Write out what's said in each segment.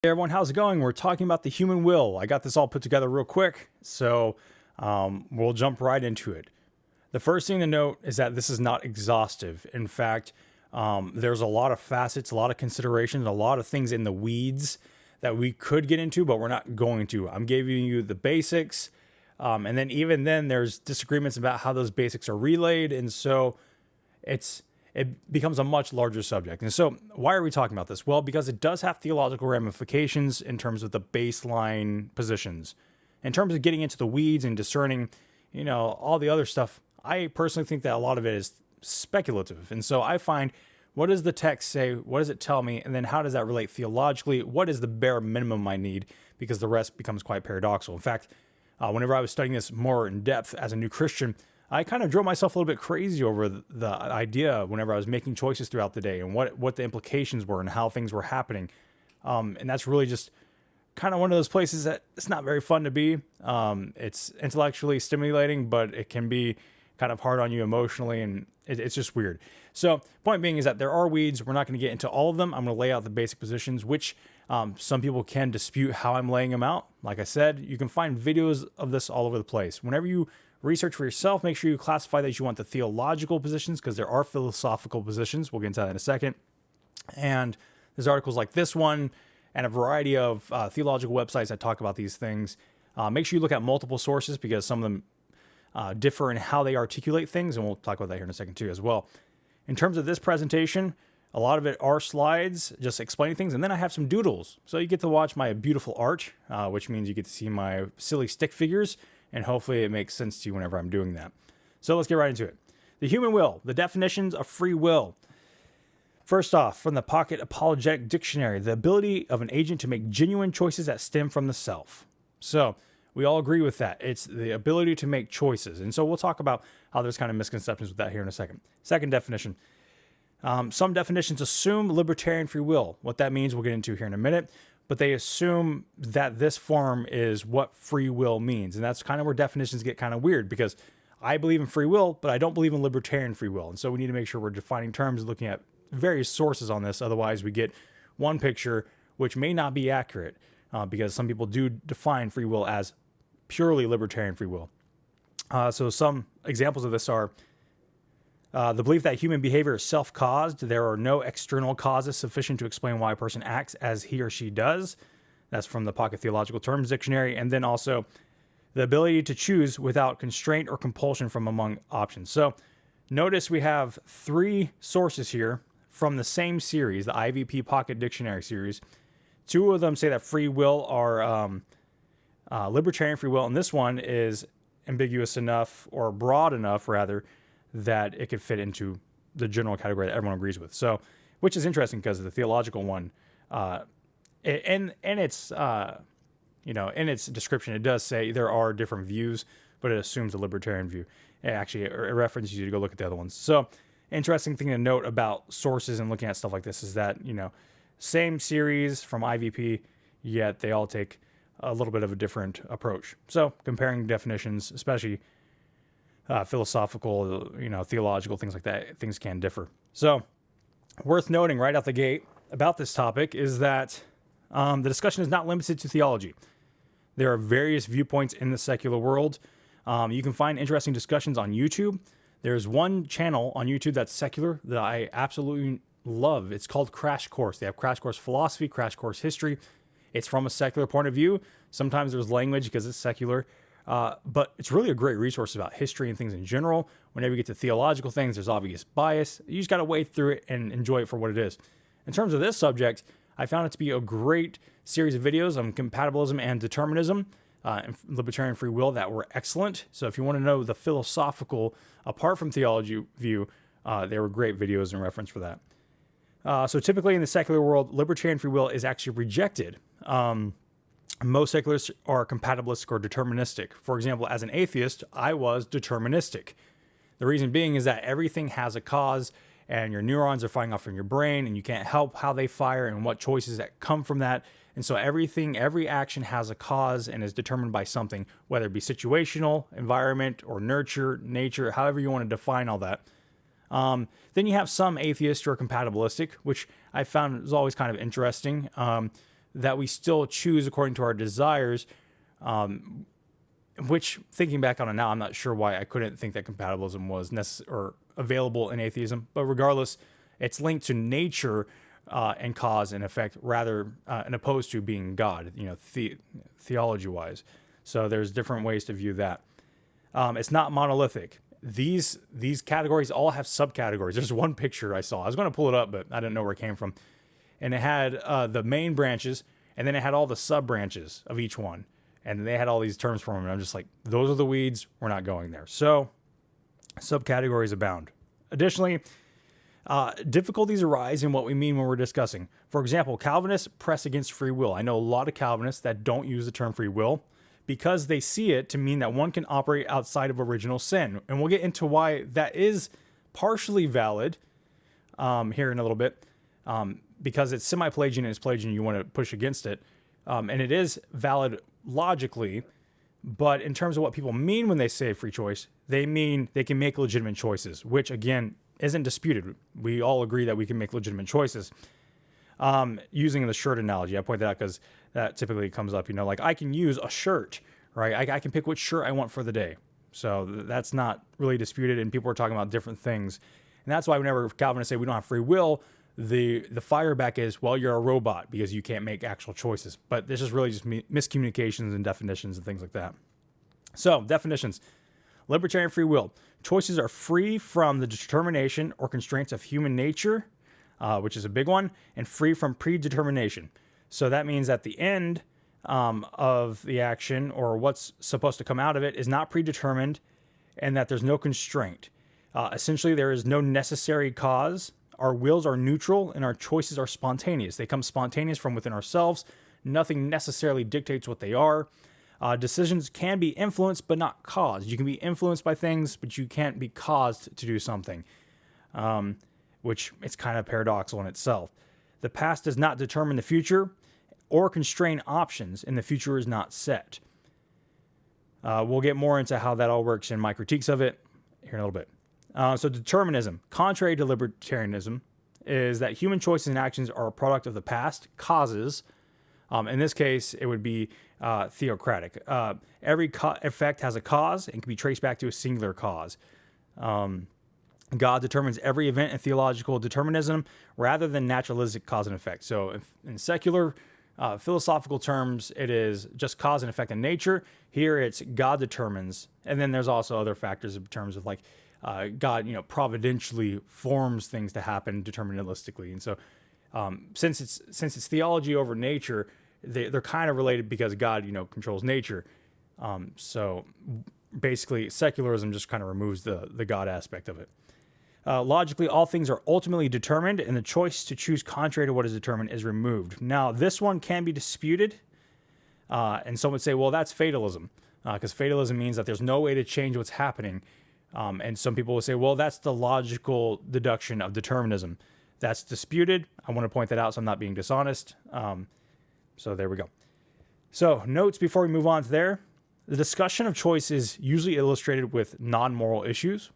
Hey everyone, how's it going? We're talking about the human will. I got this all put together real quick, so we'll jump right into it. The first thing to note is that this is not exhaustive. In fact, there's a lot of facets, a lot of considerations, a lot of things in the weeds that we could get into, but we're not going to. I'm giving you the basics, and then even then there's disagreements about how those basics are relayed, and so it becomes a much larger subject. And so why are we talking about this? Well, because it does have theological ramifications in terms of the baseline positions. In terms of getting into the weeds and discerning, all the other stuff, I personally think that a lot of it is speculative. And so I find, what does the text say? What does it tell me? And then how does that relate theologically? What is the bare minimum I need? Because the rest becomes quite paradoxical. In fact, whenever I was studying this more in depth as a new Christian, I kind of drove myself a little bit crazy over the idea whenever I was making choices throughout the day and what the implications were and how things were happening. And that's really just kind of one of those places that it's not very fun to be. It's intellectually stimulating, but it can be kind of hard on you emotionally, and it's just weird. So point being is that there are weeds. We're not going to get into all of them. I'm going to lay out the basic positions, which some people can dispute how I'm laying them out. Like I said, you can find videos of this all over the place. Whenever you research for yourself, make sure you classify that you want the theological positions, because there are philosophical positions. We'll get into that in a second. And there's articles like this one and a variety of theological websites that talk about these things. Make sure you look at multiple sources, because some of them differ in how they articulate things, and we'll talk about that here in a second too as well. In terms of this presentation, a lot of it are slides just explaining things, and then I have some doodles. So you get to watch my beautiful art, which means you get to see my silly stick figures, and hopefully it makes sense to you whenever I'm doing that. So let's get right into it. The human will, the definitions of free will. First off, from the Pocket Apologetic Dictionary, the ability of an agent to make genuine choices that stem from the self. So we all agree with that. It's the ability to make choices. And so we'll talk about how there's kind of misconceptions with that here in a second. Second definition. Some definitions assume libertarian free will. What that means, we'll get into here in a minute. But they assume that this form is what free will means. And that's kind of where definitions get kind of weird, because I believe in free will, but I don't believe in libertarian free will. And so we need to make sure we're defining terms, looking at various sources on this. Otherwise, we get one picture, which may not be accurate, because some people do define free will as purely libertarian free will. So some examples of this are the belief that human behavior is self-caused. There are no external causes sufficient to explain why a person acts as he or she does. That's from the Pocket Theological Terms Dictionary. And then also the ability to choose without constraint or compulsion from among options. So notice we have three sources here from the same series, the IVP Pocket Dictionary series. Two of them say that free will are libertarian free will, and this one is ambiguous enough, or broad enough rather, that it could fit into the general category that everyone agrees with. So, which is interesting, because the theological one, in its description, it does say there are different views, but it assumes a libertarian view. It references you to go look at the other ones. So, interesting thing to note about sources and looking at stuff like this is that, same series from IVP, yet they all take a little bit of a different approach. So, comparing definitions, especially philosophical, theological, things like that, things can differ. So, worth noting right out the gate about this topic is that the discussion is not limited to theology. There are various viewpoints in the secular world. You can find interesting discussions on YouTube. There's one channel on YouTube that's secular that I absolutely love. It's called Crash Course. They have Crash Course Philosophy, Crash Course History. It's from a secular point of view. Sometimes there's language because it's secular. But it's really a great resource about history and things in general. Whenever you get to theological things, there's obvious bias. You just got to wade through it and enjoy it for what it is. In terms of this subject, I found it to be a great series of videos on compatibilism and determinism and libertarian free will that were excellent. So if you want to know the philosophical, apart from theology view, they were great videos in reference for that. So typically in the secular world, libertarian free will is actually rejected. Most secularists are compatibilistic or deterministic. For example, as an atheist, I was deterministic. The reason being is that everything has a cause, and your neurons are firing off in your brain, and you can't help how they fire and what choices that come from that. And so every action has a cause and is determined by something, whether it be situational, environment, or nurture, nature, however you want to define all that. Then you have some atheists who are compatibilistic, which I found was always kind of interesting. that we still choose according to our desires, which, thinking back on it now, I'm not sure why I couldn't think that compatibilism was or available in atheism. But regardless, it's linked to nature and cause and effect rather and opposed to being God, theology-wise. So there's different ways to view that. It's not monolithic. These categories all have subcategories. There's one picture I saw. I was going to pull it up, but I didn't know where it came from. And it had the main branches, and then it had all the sub-branches of each one. And they had all these terms for them, and I'm just like, those are the weeds. We're not going there. So subcategories abound. Additionally, difficulties arise in what we mean when we're discussing. For example, Calvinists press against free will. I know a lot of Calvinists that don't use the term free will because they see it to mean that one can operate outside of original sin. And we'll get into why that is partially valid here in a little bit, because it's semi-Pelagian and it's Pelagian, you want to push against it. And it is valid logically, but in terms of what people mean when they say free choice, they mean they can make legitimate choices, which again isn't disputed. We all agree that we can make legitimate choices. Using the shirt analogy, I point that out because that typically comes up, like I can use a shirt, right? I can pick which shirt I want for the day. So that's not really disputed, and people are talking about different things. And that's why whenever Calvinists say we don't have free will, the fire back is, well, you're a robot because you can't make actual choices. But this is really just miscommunications and definitions and things like that. So, definitions. Libertarian free will. Choices are free from the determination or constraints of human nature, which is a big one, and free from predetermination. So that means that the end of the action or what's supposed to come out of it is not predetermined, and that there's no constraint. Essentially, there is no necessary cause. Our wills are neutral and our choices are spontaneous. They come spontaneous from within ourselves. Nothing necessarily dictates what they are. Decisions can be influenced but not caused. You can be influenced by things, but you can't be caused to do something, which it's kind of paradoxical in itself. The past does not determine the future or constrain options, and the future is not set. We'll get more into how that all works in my critiques of it here in a little bit. So determinism, contrary to libertarianism, is that human choices and actions are a product of the past causes. In this case, it would be theocratic. Every effect has a cause and can be traced back to a singular cause. God determines every event in theological determinism rather than naturalistic cause and effect. So in secular philosophical terms, it is just cause and effect in nature. Here it's God determines. And then there's also other factors in terms of like God, providentially forms things to happen deterministically. And so since it's theology over nature, they're kind of related because God, controls nature. So basically, secularism just kind of removes the God aspect of it. Logically, all things are ultimately determined, and the choice to choose contrary to what is determined is removed. Now, this one can be disputed, and some would say, well, that's fatalism, because fatalism means that there's no way to change what's happening. And some people will say, well, that's the logical deduction of determinism. That's disputed. I want to point that out so I'm not being dishonest. So there we go. So notes before we move on to there. The discussion of choice is usually illustrated with non-moral issues.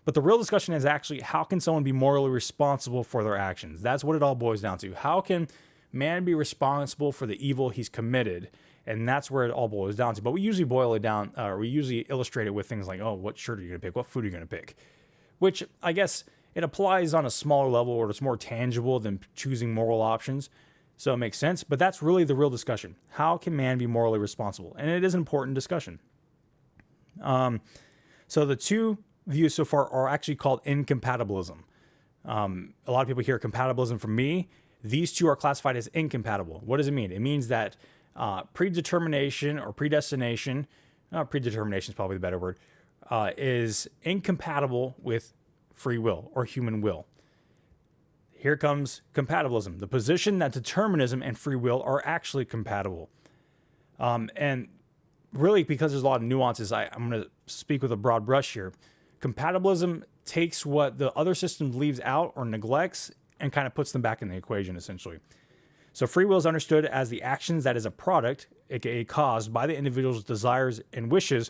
But the real discussion is actually, how can someone be morally responsible for their actions? That's what it all boils down to. How can man be responsible for the evil he's committed? And that's where it all boils down to. But we usually boil it down, or we usually illustrate it with things like, oh, what shirt are you going to pick? What food are you going to pick? Which I guess it applies on a smaller level, or it's more tangible than choosing moral options. So it makes sense. But that's really the real discussion. How can man be morally responsible? And it is an important discussion. So the two views so far are actually called incompatibilism. A lot of people hear compatibilism from me. These two are classified as incompatible. What does it mean? It means that predetermination or predestination, predetermination is probably the better word, is incompatible with free will or human will. Here comes compatibilism, the position that determinism and free will are actually compatible. And really, because there's a lot of nuances, I'm going to speak with a broad brush here. Compatibilism takes what the other system leaves out or neglects and kind of puts them back in the equation, essentially. So free will is understood as the actions that is a product, aka caused by the individual's desires and wishes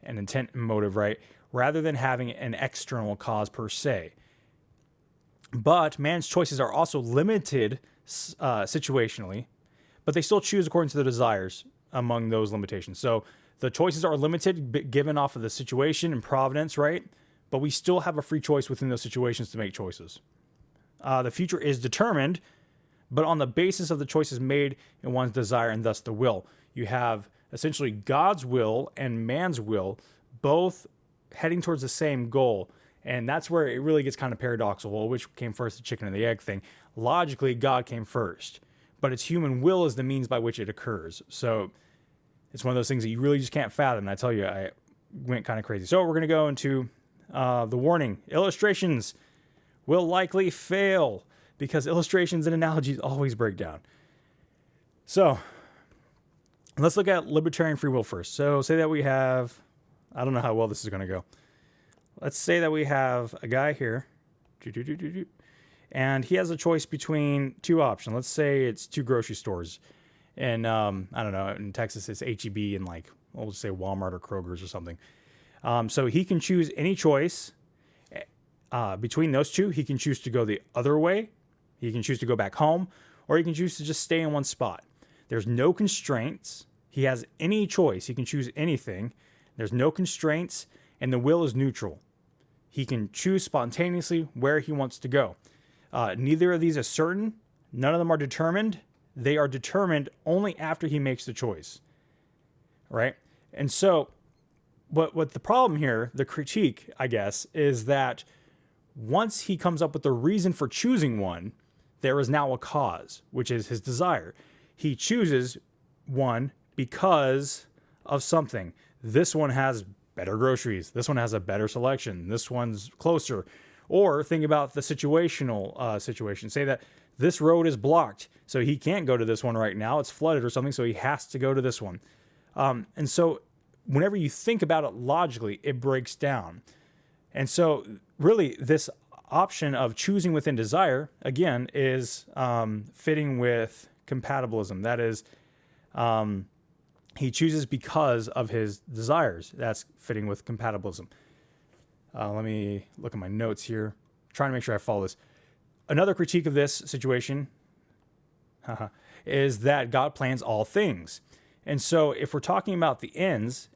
and intent and motive, right? Rather than having an external cause per se. But man's choices are also limited situationally, but they still choose according to their desires among those limitations. So the choices are limited, given off of the situation and providence, right? But we still have a free choice within those situations to make choices. The future is determined, but on the basis of the choices made in one's desire and thus the will. You have essentially God's will and man's will both heading towards the same goal. And that's where it really gets kind of paradoxical. Which came first, the chicken and the egg thing? Logically, God came first, but it's human will is the means by which it occurs. So it's one of those things that you really just can't fathom. And I tell you, I went kind of crazy. So we're going to go into the warning. Illustrations will likely fail because illustrations and analogies always break down. So let's look at libertarian free will first. So say that we have, I don't know how well this is going to go. Let's say that we have a guy here, and he has a choice between two options. Let's say it's two grocery stores. And I don't know, in Texas it's H-E-B and like, we'll just say Walmart or Kroger's or something. So he can choose any choice between those two. He can choose to go the other way. He can choose to go back home, or he can choose to just stay in one spot. There's no constraints. He has any choice. He can choose anything. There's no constraints, and the will is neutral. He can choose spontaneously where he wants to go. Neither of these is certain. None of them are determined. They are determined only after he makes the choice, right? And so what the problem here, the critique, I guess, is that once he comes up with the reason for choosing one, there is now a cause, which is his desire. He chooses one because of something. This one has better groceries. This one has a better selection. This one's closer. Or think about the situational situation. Say that this road is blocked, so he can't go to this one right now. It's flooded or something, so he has to go to this one. And so whenever you think about it logically, it breaks down. And so really this option of choosing within desire, again, is fitting with compatibilism. That is, he chooses because of his desires. That's fitting with compatibilism. Let me look at my notes here. Trying to make sure I follow this. Another critique of this situation is that God plans all things. And so if we're talking about the ends,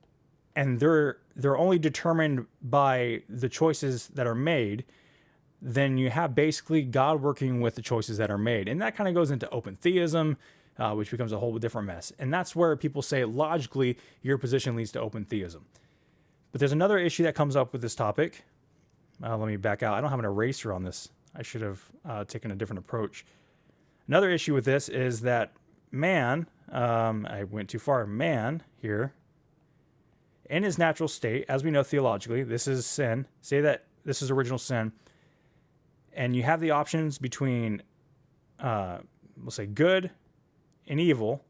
and they're only determined by the choices that are made, then you have basically God working with the choices that are made. And that kind of goes into open theism, which becomes a whole different mess. And that's where people say, logically, your position leads to open theism. But there's another issue that comes up with this topic. Let me back out. I don't have an eraser on this. I should have taken a different approach. Another issue with this is that man, I went too far, man here, in his natural state, as we know theologically, this is sin. Say that this is original sin. And you have the options between, we'll say, good and evil,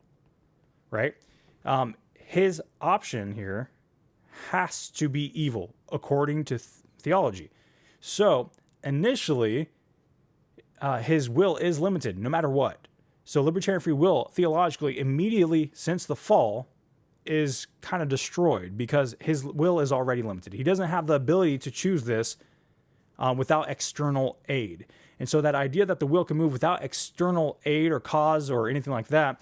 right? His option here has to be evil, according to theology. So, initially, his will is limited, no matter what. So, libertarian free will, theologically, immediately since the fall, is kind of destroyed because his will is already limited. He doesn't have the ability to choose this without external aid. And so that idea that the will can move without external aid or cause or anything like that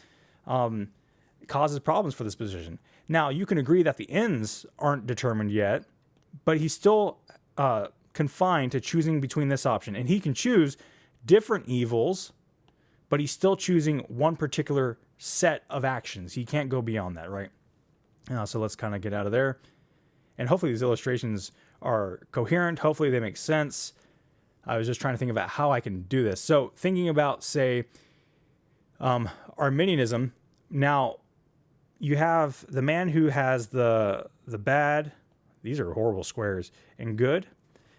causes problems for this position. Now, you can agree that the ends aren't determined yet, but he's still confined to choosing between this option. And he can choose different evils, but he's still choosing one particular set of actions. He can't go beyond that, right? So let's kind of get out of there. And hopefully these illustrations are coherent. Hopefully they make sense. I was just trying to think about how I can do this. So thinking about, say, Arminianism. Now, you have the man who has the bad, these are horrible squares, and good.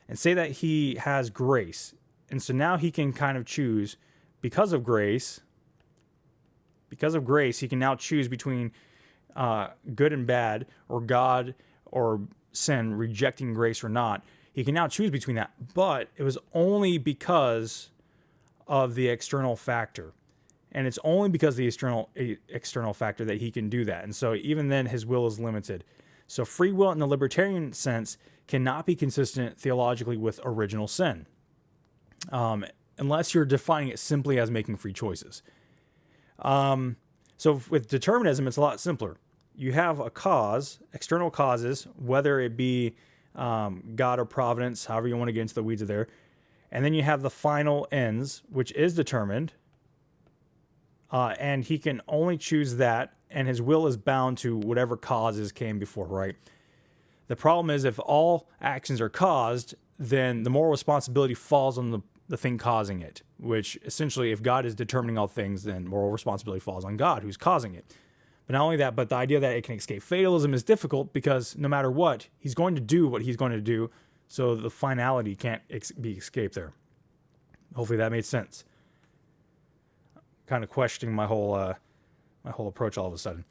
And say that he has grace. And so now he can kind of choose, because of grace, he can now choose between good and bad, or God or sin, rejecting grace or not. He can now choose between that, but it was only because of the external factor. And it's only because of the external factor that he can do that. And so even then, his will is limited. So free will in the libertarian sense cannot be consistent theologically with original sin, unless you're defining it simply as making free choices. So So with determinism, it's a lot simpler. You have a cause, external causes, whether it be God or providence, however you want to get into the weeds of there. And then you have the final ends, which is determined. And he can only choose that, and his will is bound to whatever causes came before, right? The problem is if all actions are caused, then the moral responsibility falls on the thing causing it, which essentially, if God is determining all things, then moral responsibility falls on God, who's causing it. But not only that, but the idea that it can escape fatalism is difficult because no matter what, he's going to do what he's going to do, so the finality can't be escaped there. Hopefully that made sense. Kind of questioning my whole approach all of a sudden.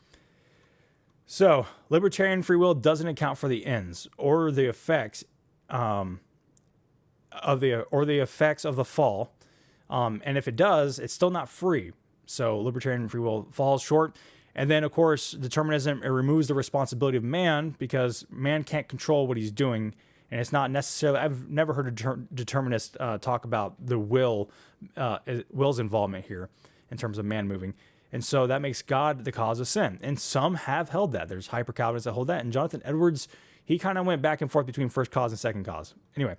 So, libertarian free will doesn't account for the ends or the effects of the effects of the fall. And if it does, it's still not free. So, libertarian free will falls short. And then, of course, determinism, it removes the responsibility of man because man can't control what he's doing. And it's not necessarily, I've never heard a determinist talk about the will's involvement here in terms of man moving. And so that makes God the cause of sin. And some have held that. There's hyper-Calvinists that hold that. And Jonathan Edwards, he kind of went back and forth between first cause and second cause. Anyway,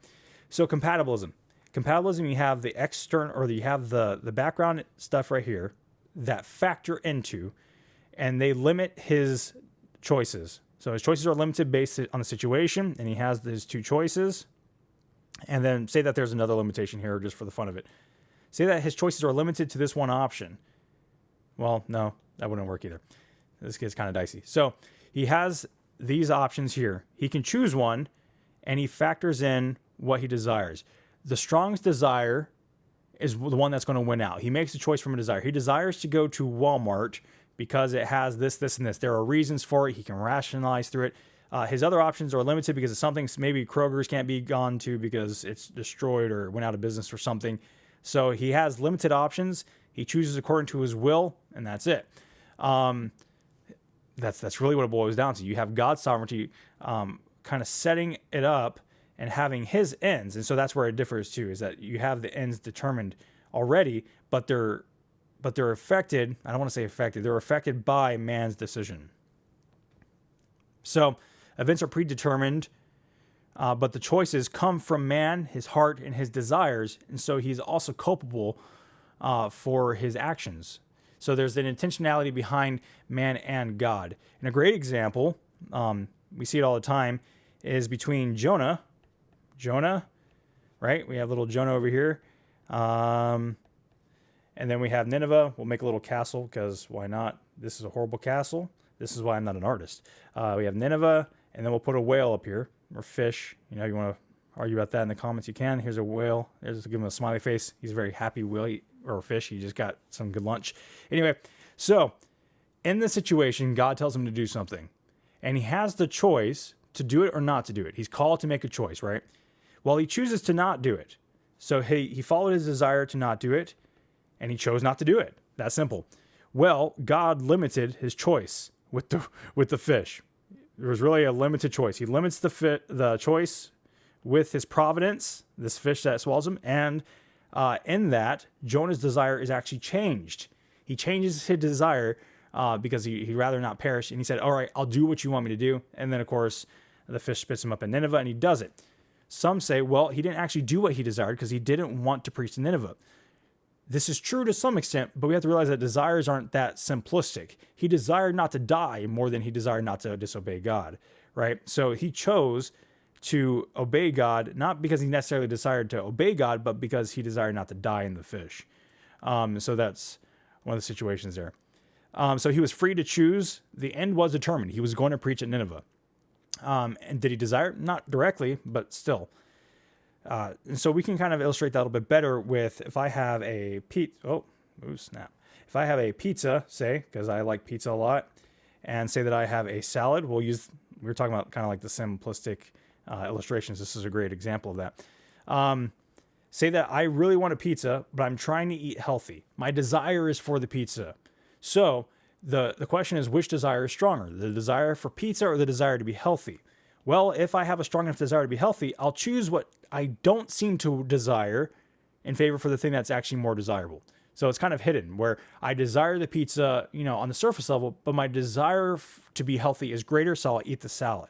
so compatibilism. Compatibilism, you have the external, or you have the background stuff right here that factor into, and they limit his choices. So his choices are limited based on the situation, and he has his two choices. And then say that there's another limitation here just for the fun of it. Say that his choices are limited to this one option. Well, no, that wouldn't work either. This gets kind of dicey. So he has these options here. He can choose one, and he factors in what he desires. The strongest desire is the one that's going to win out. He makes a choice from a desire. He desires to go to Walmart because it has this, this, and this. There are reasons for it. He can rationalize through it. His other options are limited because it's something maybe Kroger's can't be gone to because it's destroyed or went out of business or something. So he has limited options. He chooses according to his will, and that's it. That's really what it boils down to. You have God's sovereignty kind of setting it up and having his ends. And so that's where it differs too, is that you have the ends determined already, but they're affected. I don't want to say affected. They're affected by man's decision. So events are predetermined, but the choices come from man, his heart, and his desires. And so he's also culpable for his actions. So there's an intentionality behind man and God. And a great example, we see it all the time, is between Jonah, right? We have little Jonah over here. And then we have Nineveh. We'll make a little castle because why not? This is a horrible castle. This is why I'm not an artist. We have Nineveh, and then we'll put a whale up here, or fish. You know, you want to argue about that in the comments, you can. Here's a whale. There's, give him a smiley face. He's a very happy whale or fish. He just got some good lunch. Anyway, so in this situation, God tells him to do something, and he has the choice to do it or not to do it. He's called to make a choice, right? Well, he chooses to not do it. So he followed his desire to not do it, and he chose not to do it. That simple. Well, God limited his choice with the fish. There was really a limited choice. He limits the choice with his providence, this fish that swallows him, and in that, Jonah's desire is actually changed. He changes his desire because he'd rather not perish, and he said, all right, I'll do what you want me to do. And then, of course, the fish spits him up in Nineveh, and he does it. Some say, well, he didn't actually do what he desired because he didn't want to preach to Nineveh. This is true to some extent, but we have to realize that desires aren't that simplistic. He desired not to die more than he desired not to disobey God, right? So he chose to obey God, not because he necessarily desired to obey God, but because he desired not to die in the fish. So that's one of the situations there. So he was free to choose. The end was determined. He was going to preach at Nineveh. And did he desire it? Not directly, but still. And so we can kind of illustrate that a little bit better with if I have a pizza. If I have a pizza, say, because I like pizza a lot, and say that I have a salad, we were talking about kind of like the simplistic illustrations. This is a great example of that. Say that I really want a pizza, but I'm trying to eat healthy. My desire is for the pizza. So the question is, which desire is stronger, the desire for pizza or the desire to be healthy? Well, if I have a strong enough desire to be healthy, I'll choose what I don't seem to desire in favor for the thing that's actually more desirable. So it's kind of hidden where I desire the pizza, on the surface level, but my desire to be healthy is greater, so I'll eat the salad.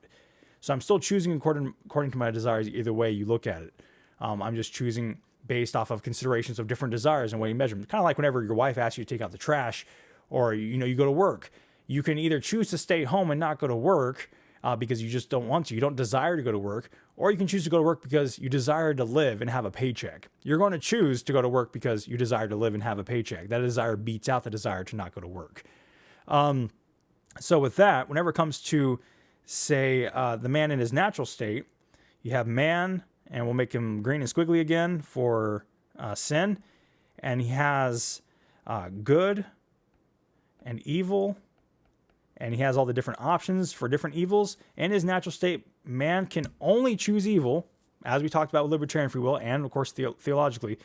So I'm still choosing according to my desires either way you look at it. I'm just choosing based off of considerations of different desires and weighing measurements. Kind of like whenever your wife asks you to take out the trash or, you go to work. You can either choose to stay home and not go to work because you just don't want to. You don't desire to go to work. Or you can choose to go to work because you desire to live and have a paycheck. You're going to choose to go to work because you desire to live and have a paycheck. That desire beats out the desire to not go to work. So with that, whenever it comes to, say, the man in his natural state, you have man, and we'll make him green and squiggly again for sin. And he has good and evil. And he has all the different options for different evils. In his natural state, man can only choose evil, as we talked about with libertarian free will, and of course theologically.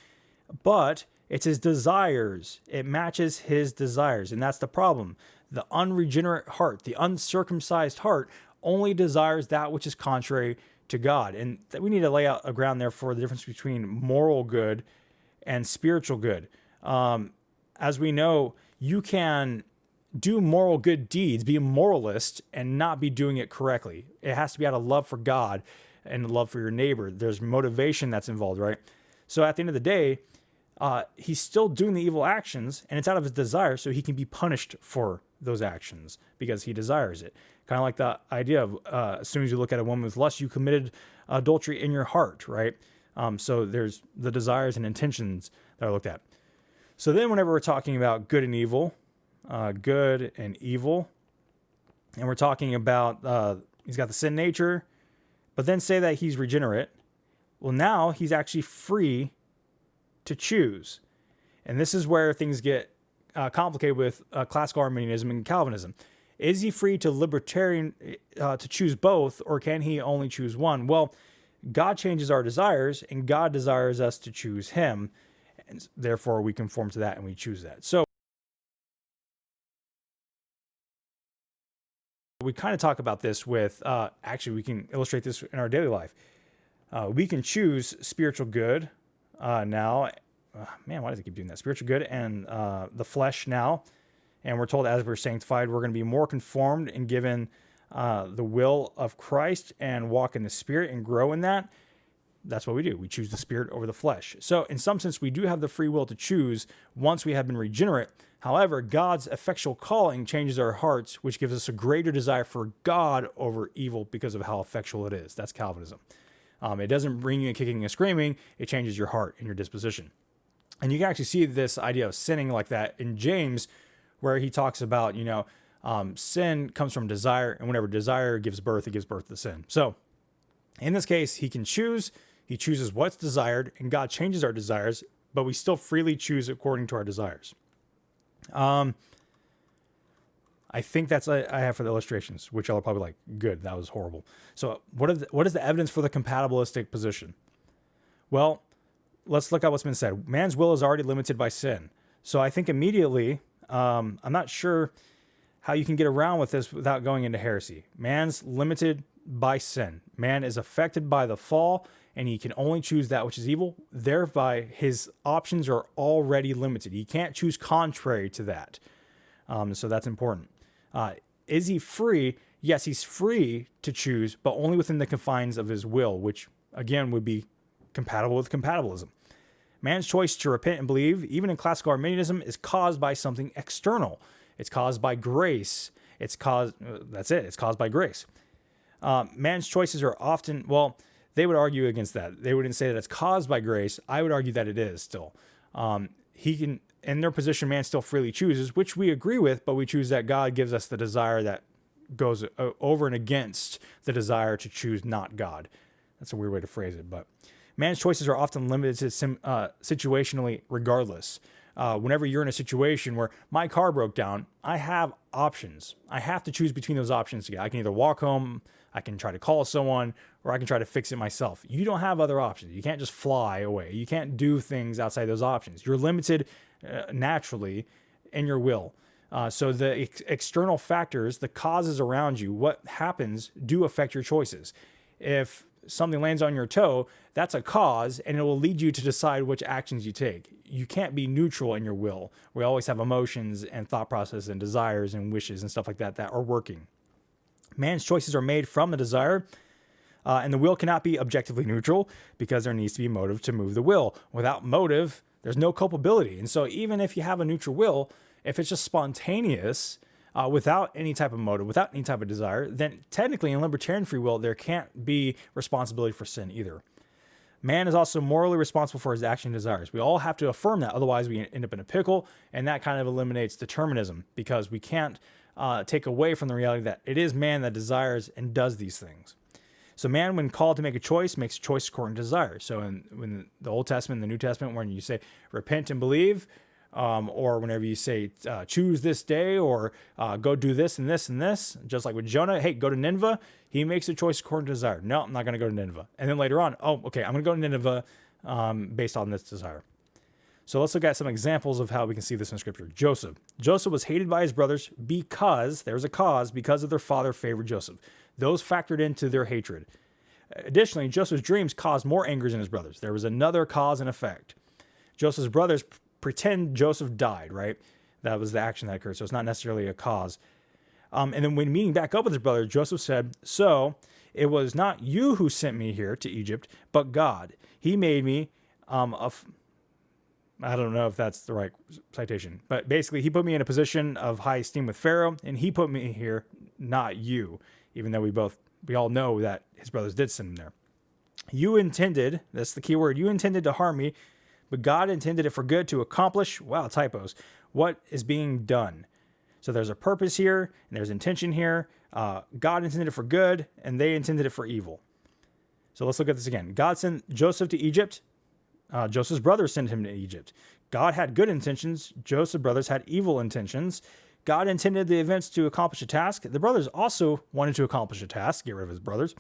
But it's his desires. It matches his desires. And that's the problem. The unregenerate heart, the uncircumcised heart, only desires that which is contrary to God. And we need to lay out a ground there for the difference between moral good and spiritual good. As we know, you can do moral good deeds, be a moralist, and not be doing it correctly. It has to be out of love for God and love for your neighbor. There's motivation that's involved, right? So at the end of the day, he's still doing the evil actions, and it's out of his desire, so he can be punished for those actions because he desires it. Kind of like the idea of as soon as you look at a woman with lust, you committed adultery in your heart, right? So there's the desires and intentions that are looked at. So then whenever we're talking about good and evil, and we're talking about he's got the sin nature, but then say that he's regenerate, well, now he's actually free to choose. And this is where things get complicated with classical Arminianism and Calvinism. Is he free to to choose both, or can he only choose one? Well, God changes our desires, and God desires us to choose him, and therefore we conform to that and we choose that. So we kind of talk about this with, actually we can illustrate this in our daily life. We can choose spiritual good now. Man, why does it keep doing that? Spiritual good and the flesh now. And we're told as we're sanctified, we're going to be more conformed and given the will of Christ and walk in the Spirit and grow in that. That's what we do. We choose the Spirit over the flesh. So in some sense, we do have the free will to choose once we have been regenerate. However, God's effectual calling changes our hearts, which gives us a greater desire for God over evil because of how effectual it is. That's Calvinism. It doesn't bring you kicking and screaming. It changes your heart and your disposition. And you can actually see this idea of sinning like that in James, where he talks about, sin comes from desire, and whenever desire gives birth, it gives birth to sin. So in this case, he can choose. He chooses what's desired, and God changes our desires, but we still freely choose according to our desires. I think that's what I have for the illustrations, which y'all are probably like, good, that was horrible. So what is the evidence for the compatibilistic position? Well, let's look at what's been said. Man's will is already limited by sin. So I think immediately, I'm not sure how you can get around with this without going into heresy. Man's limited by sin. Man is affected by the fall, and he can only choose that which is evil. Thereby, his options are already limited. He can't choose contrary to that. So that's important. Is he free? Yes, he's free to choose, but only within the confines of his will, which, again, would be compatible with compatibilism. Man's choice to repent and believe, even in classical Arminianism, is caused by something external. It's caused by grace. It's caused by grace. Man's choices are often, they would argue against that. They wouldn't say that it's caused by grace. I would argue that it is still. He can, in their position, man still freely chooses, which we agree with, but we choose that God gives us the desire that goes over and against the desire to choose not God. That's a weird way to phrase it, but man's choices are often limited to situationally regardless. Whenever you're in a situation where my car broke down, I have options. I have to choose between those options. I can either walk home, I can try to call someone, or I can try to fix it myself. You don't have other options. You can't just fly away. You can't do things outside those options. You're limited naturally in your will. So the external factors, the causes around you, what happens, do affect your choices. If something lands on your toe, that's a cause, and it will lead you to decide which actions you take. you can't be neutral in your will. We always have emotions and thought process and desires and wishes and stuff like that are working. Man's choices are made from the desire, and the will cannot be objectively neutral because there needs to be motive to move the will. Without motive, there's no culpability. And so even if you have a neutral will, if it's just spontaneous, without any type of motive, without any type of desire, then technically in libertarian free will, there can't be responsibility for sin either. Man is also morally responsible for his action and desires. We all have to affirm that, otherwise we end up in a pickle, and that kind of eliminates determinism because we can't take away from the reality that it is man that desires and does these things. So man, when called to make a choice, makes a choice according to desire. So in the Old Testament and the New Testament, when you say repent and believe, or whenever you say choose this day, or go do this and this and this, just like with Jonah, hey, go to Nineveh, he makes a choice according to desire. No, I'm not going to go to Nineveh. And then later on, oh, okay, I'm going to go to Nineveh based on this desire. So let's look at some examples of how we can see this in Scripture. Joseph was hated by his brothers because, there's a cause, because of their father favored Joseph. Those factored into their hatred. Additionally, Joseph's dreams caused more anger in his brothers. There was another cause and effect. Joseph's brothers pretend Joseph died, right? That was the action that occurred. So it's not necessarily a cause. And then when meeting back up with his brother, Joseph said, so it was not you who sent me here to Egypt, but God. He made me I don't know if that's the right citation, but basically he put me in a position of high esteem with Pharaoh, and he put me here, not you, even though we all know that his brothers did send him there. You intended, that's the key word, you intended to harm me, but God intended it for good to accomplish, wow, typos, what is being done. So there's a purpose here, and there's intention here. God intended it for good, and they intended it for evil. So let's look at this again. God sent Joseph to Egypt. Joseph's brothers sent him to Egypt. God had good intentions. Joseph's brothers had evil intentions. God intended the events to accomplish a task. The brothers also wanted to accomplish a task, get rid of his brothers.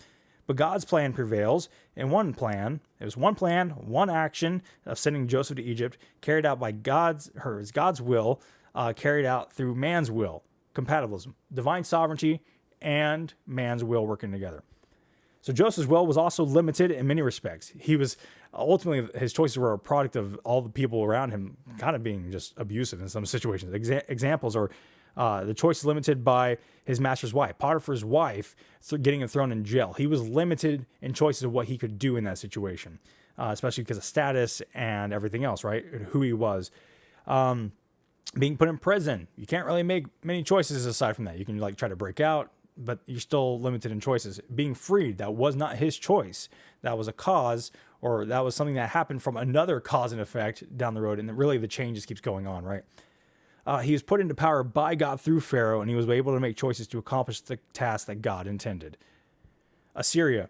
But God's plan prevails. And one plan, one action of sending Joseph to Egypt, carried out by God's will, carried out through man's will. Compatibilism, divine sovereignty, and man's will working together. So Joseph's will was also limited in many respects. He was ultimately, his choices were a product of all the people around him kind of being just abusive in some situations. Examples are the choice limited by his master's wife, Potiphar's wife, getting him thrown in jail. He was limited in choices of what he could do in that situation, especially because of status and everything else, right? And who he was. Being put in prison, you can't really make many choices aside from that. You can try to break out, but you're still limited in choices. Being freed, that was not his choice. That was a cause, or that was something that happened from another cause and effect down the road. And really the change just keeps going on, right? He was put into power by God through Pharaoh, and he was able to make choices to accomplish the task that God intended. Assyria,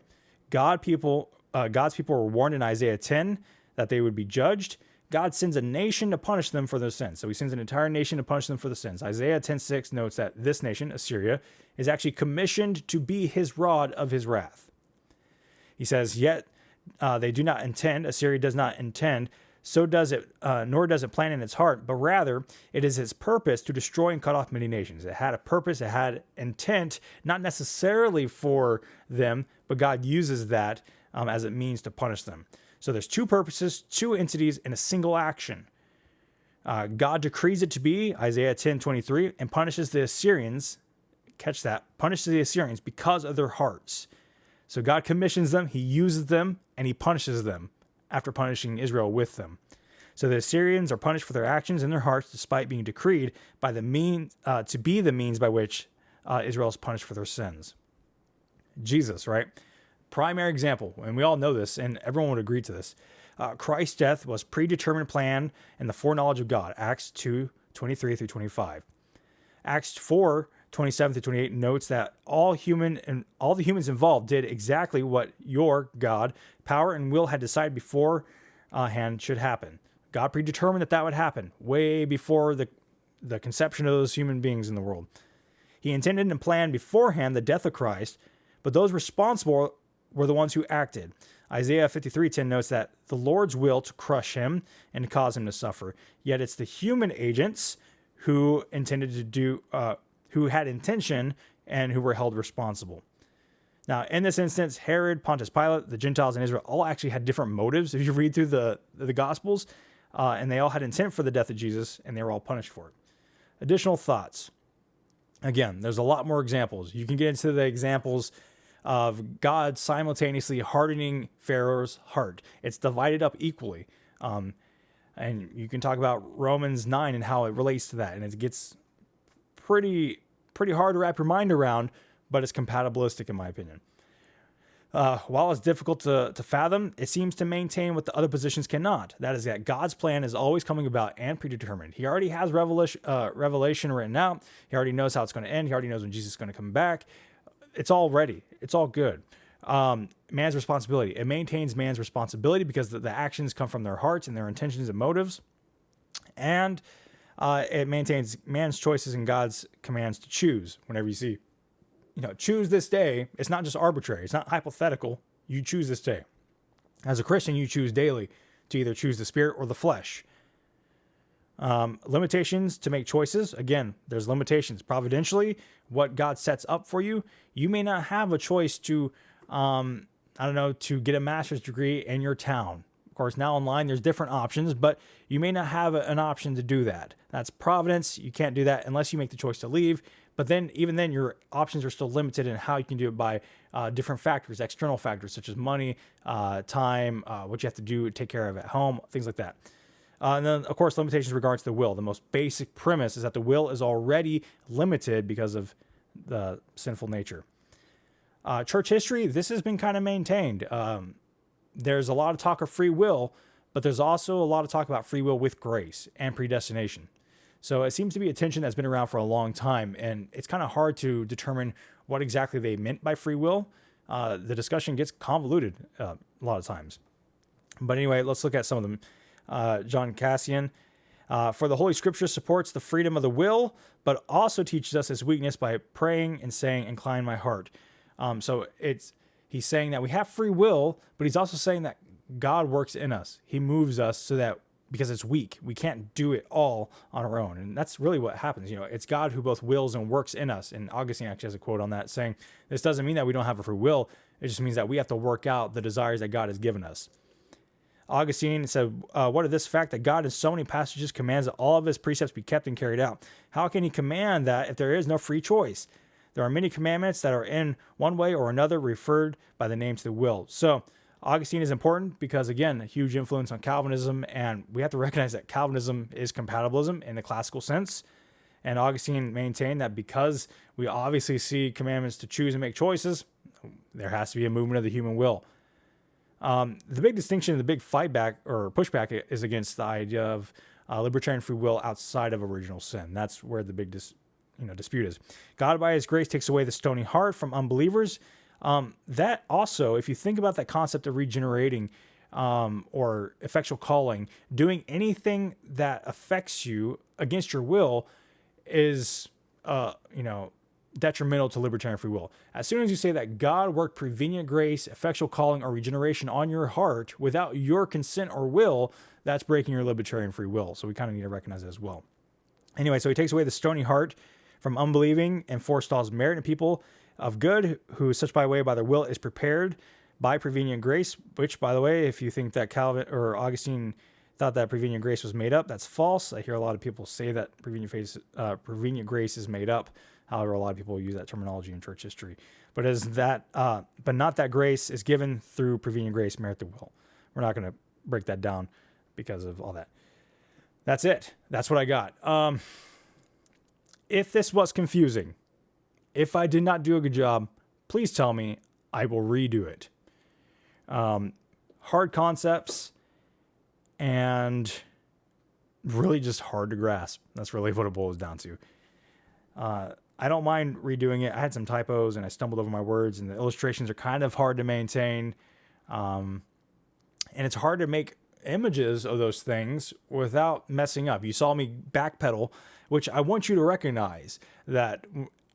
God's people were warned in Isaiah 10 that they would be judged. God sends a nation to punish them for their sins. So he sends an entire nation to punish them for the sins. Isaiah 10:6 notes that this nation, Assyria, is actually commissioned to be his rod of his wrath. He says, yet they do not intend, Assyria does not intend, so does it, nor does it plan in its heart, but rather it is its purpose to destroy and cut off many nations. It had a purpose, it had intent, not necessarily for them, but God uses that as it means to punish them. So there's two purposes, two entities in a single action. God decrees it to be, Isaiah 10:23, and punishes the Assyrians, catch that, punishes the Assyrians because of their hearts. So God commissions them, he uses them, and he punishes them after punishing Israel with them. So the Assyrians are punished for their actions in their hearts, despite being decreed by the means to be the means by which Israel is punished for their sins. Jesus, right? Primary example, and we all know this, and everyone would agree to this. Christ's death was predetermined plan and the foreknowledge of God. Acts 2:23 through 25. Acts 4:27 through 28 notes that all the humans involved did exactly what your God, power and will had decided beforehand should happen. God predetermined that would happen way before the conception of those human beings in the world. He intended and planned beforehand the death of Christ, but those responsible were the ones who acted. Isaiah 53:10 notes that the Lord's will to crush him and to cause him to suffer. Yet it's the human agents who who had intention and who were held responsible. Now, in this instance, Herod, Pontius Pilate, the Gentiles in Israel all actually had different motives. If you read through the Gospels, and they all had intent for the death of Jesus, and they were all punished for it. Additional thoughts. Again, there's a lot more examples. You can get into the examples of God simultaneously hardening Pharaoh's heart. It's divided up equally. And you can talk about Romans 9 and how it relates to that. And it gets pretty hard to wrap your mind around, but it's compatibilistic in my opinion. While it's difficult to fathom, it seems to maintain what the other positions cannot. That is that God's plan is always coming about and predetermined. He already has revelation written out. He already knows how it's going to end. He already knows when Jesus is going to come back. It's all ready. It's all good. Man's responsibility. It maintains man's responsibility because the actions come from their hearts and their intentions and motives. And it maintains man's choices and God's commands to choose whenever you see, choose this day. It's not just arbitrary. It's not hypothetical. You choose this day. As a Christian, you choose daily to either choose the spirit or the flesh. Limitations to make choices. Again, there's limitations. Providentially, what God sets up for you, you may not have a choice to, to get a master's degree in your town. Of course, now online, there's different options, but you may not have an option to do that. That's providence. You can't do that unless you make the choice to leave. But then, even then, your options are still limited in how you can do it by different factors, external factors such as money, time, what you have to do, take care of at home, things like that. And then, of course, limitations in regards to the will. The most basic premise is that the will is already limited because of the sinful nature. Church history, this has been kind of maintained. There's a lot of talk of free will, but there's also a lot of talk about free will with grace and predestination. So it seems to be a tension that's been around for a long time, and it's kind of hard to determine what exactly they meant by free will. The discussion gets convoluted a lot of times. But anyway, let's look at some of them. John Cassian, for the Holy Scripture supports the freedom of the will, but also teaches us its weakness by praying and saying, incline my heart. So he's saying that we have free will, but he's also saying that God works in us. He moves us so that because it's weak, we can't do it all on our own. And that's really what happens. It's God who both wills and works in us. And Augustine actually has a quote on that saying, this doesn't mean that we don't have a free will. It just means that we have to work out the desires that God has given us. Augustine said, what of this fact that God in so many passages commands that all of his precepts be kept and carried out? How can he command that if there is no free choice? There are many commandments that are in one way or another referred by the name to the will. So Augustine is important because, again, a huge influence on Calvinism, and we have to recognize that Calvinism is compatibilism in the classical sense. And Augustine maintained that because we obviously see commandments to choose and make choices, there has to be a movement of the human will. The big distinction, the big fight back or pushback is against the idea of libertarian free will outside of original sin. That's where the big dispute is. God by his grace takes away the stony heart from unbelievers. That also, if you think about that concept of regenerating or effectual calling, doing anything that affects you against your will is, detrimental to libertarian free will. As soon as you say that God worked prevenient grace, effectual calling, or regeneration on your heart without your consent or will, that's breaking your libertarian free will. So we kind of need to recognize that as well. Anyway, so he takes away the stony heart from unbelieving and forestalls merit in people of good, who such by way by their will is prepared by prevenient grace, which, by the way, if you think that Calvin or Augustine thought that prevenient grace was made up, that's false. I hear a lot of people say that prevenient grace is made up. However, a lot of people use that terminology in church history. But but not that grace is given through prevenient grace, merit the will. We're not going to break that down because of all that. That's it. That's what I got. If this was confusing, if I did not do a good job, please tell me. I will redo it. Hard concepts and really just hard to grasp. That's really what it boils down to. I don't mind redoing it. I had some typos and I stumbled over my words, and the illustrations are kind of hard to maintain. And it's hard to make images of those things without messing up. You saw me backpedal, which I want you to recognize that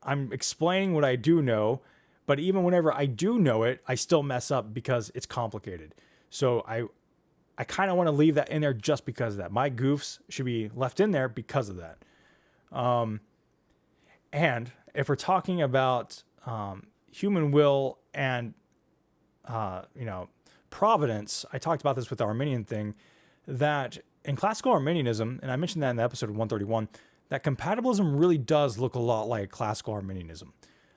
I'm explaining what I do know, but even whenever I do know it, I still mess up because it's complicated. So I kind of want to leave that in there just because of that. My goofs should be left in there because of that. And if we're talking about human will and, providence, I talked about this with the Arminian thing, that in classical Arminianism, and I mentioned that in the episode 131, that compatibilism really does look a lot like classical Arminianism.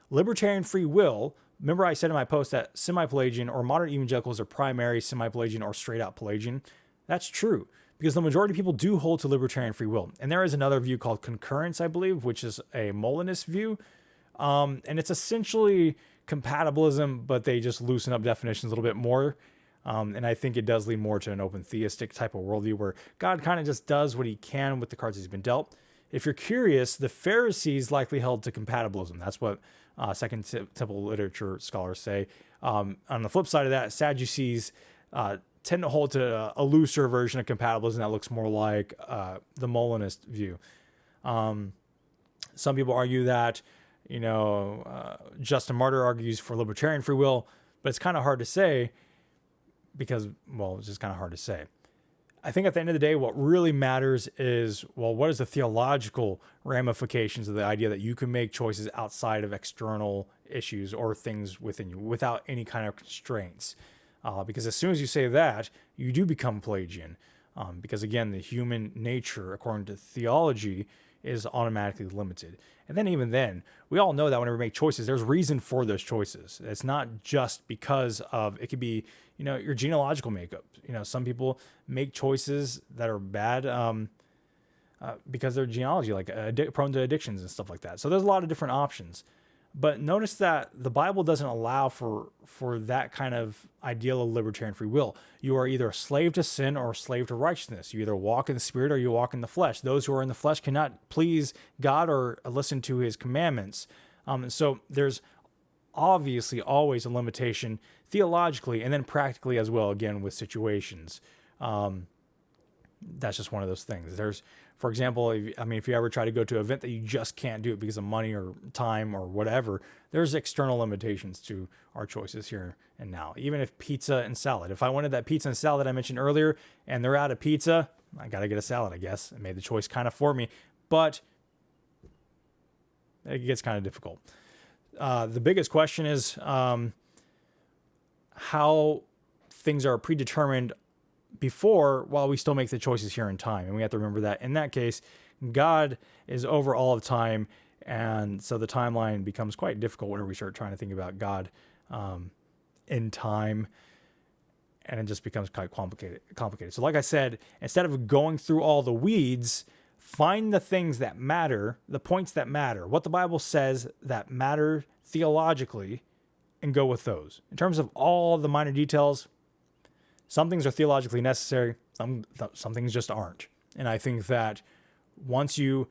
Libertarian free will, remember I said in my post that semi-Pelagian or modern evangelicals are primary semi-Pelagian or straight out Pelagian? That's true, because the majority of people do hold to libertarian free will. And there is another view called concurrence, I believe, which is a Molinist view. And it's essentially compatibilism, but they just loosen up definitions a little bit more. And I think it does lead more to an open theistic type of worldview where God kind of just does what he can with the cards he's been dealt. If you're curious, the Pharisees likely held to compatibilism. That's what Second Temple literature scholars say. On the flip side of that, Sadducees tend to hold to a looser version of compatibilism that looks more like the Molinist view. Some people argue that, Justin Martyr argues for libertarian free will, but it's kind of hard to say because, well, it's just kind of hard to say. I think at the end of the day, what really matters is, well, what is the theological ramifications of the idea that you can make choices outside of external issues or things within you without any kind of constraints? Because as soon as you say that, you do become Pelagian. Because again, the human nature, according to theology, is automatically limited. And then even then, we all know that whenever we make choices, there's reason for those choices. It's not just because of, it could be, your genealogical makeup. Some people make choices that are bad because their genealogy, like prone to addictions and stuff like that. So there's a lot of different options. But notice that the Bible doesn't allow for that kind of ideal of libertarian free will. You are either a slave to sin or a slave to righteousness. You either walk in the spirit or you walk in the flesh. Those who are in the flesh cannot please God or listen to his commandments. So there's obviously always a limitation theologically and then practically as well, again, with situations. That's just one of those things. There's, for example, if you ever try to go to an event that you just can't do it because of money or time or whatever, there's external limitations to our choices here and now. Even if pizza and salad, if I wanted that pizza and salad I mentioned earlier and they're out of pizza, I got to get a salad, I guess. I made the choice kind of for me, but it gets kind of difficult. The biggest question is how things are predetermined before while we still make the choices here in time. And we have to remember that in that case, God is over all of time. And so the timeline becomes quite difficult whenever we start trying to think about God in time. And it just becomes quite complicated. So like I said, instead of going through all the weeds, find the things that matter, the points that matter, what the Bible says that matter theologically, and go with those. In terms of all the minor details, some things are theologically necessary, some things just aren't. And I think that once you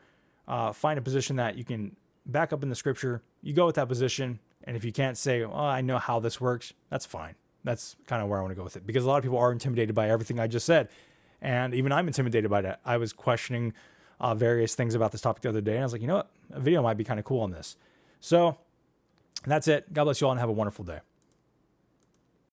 find a position that you can back up in the scripture, you go with that position. And if you can't say, oh, I know how this works, that's fine. That's kind of where I want to go with it. Because a lot of people are intimidated by everything I just said. And even I'm intimidated by that. I was questioning various things about this topic the other day. And I was like, you know what? A video might be kind of cool on this. So that's it. God bless you all and have a wonderful day.